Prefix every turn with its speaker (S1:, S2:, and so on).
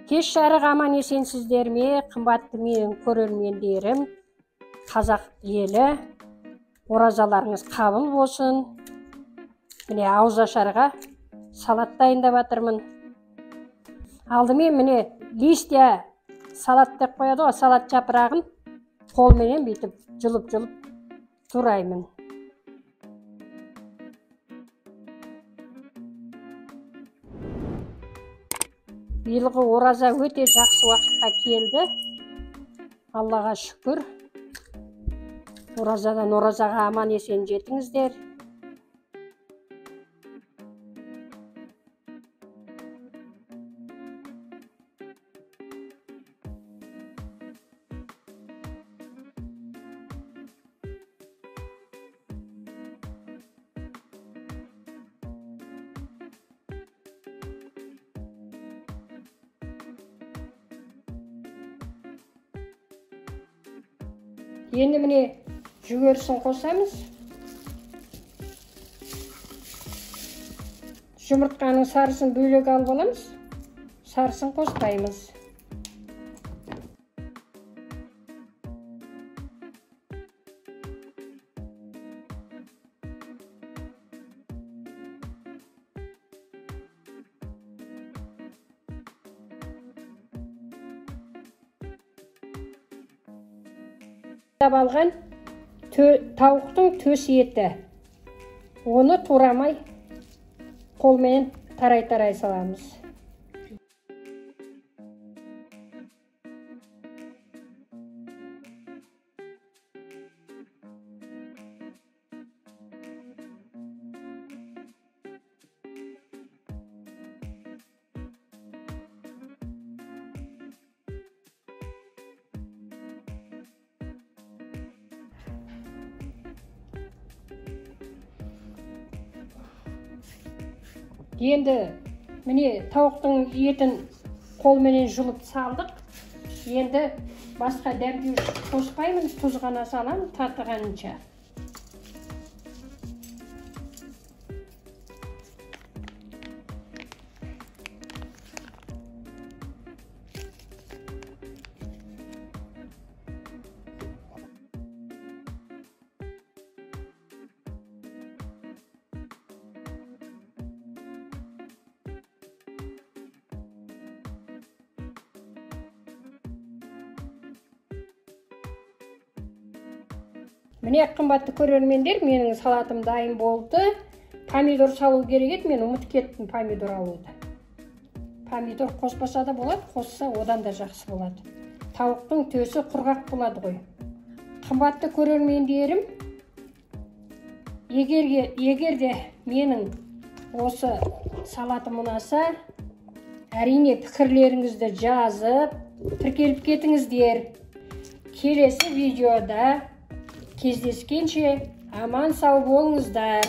S1: Кеш жарық аман есенсіздер ме, қымбатты менің көрермендерім, қазақ елі, оразаларыңыз қабыл болсын. Міне ауызашарға салат дайындап жатырмын. Алдымен міне листья салат деп қояды ғой, салат жапырағын қолменен бүйтіп жұлып тураймын. Биылғы ораза өте жақсы уақытқа келді. Аллаға шүкір. Оразадан оразаға аман есен жетіңіздер. Енді міне жүгерісін қосамыз. Жұмыртқаның сарысын бөлек алып аламыз. Сарысын қоспаймыз. Алған тауықтың төс еті. Оны турамай қолмен тарай саламыз. Енді міне тауықтың етін қолменен жұлып салдық. Енді басқа дәмдеуіш қоспаймын, тұз ғана салам татығанынша. Міне қымбатты көрермендер, менің салатым дайын болды. Помидор салу керек еді, мен ұмытып кеттім помидор алуды. Помидор қоспаса да болады, қосса одан да жақсы болады. Тауықтың төсі құрғақ болады ғой. Қымбатты көрермендерім, егер де менің осы салатым ұнаса, әрине пікірлеріңізді жазып, тіркеліп кетіңіздер. Келесі видеода кездескенше аман сау болыңыздар.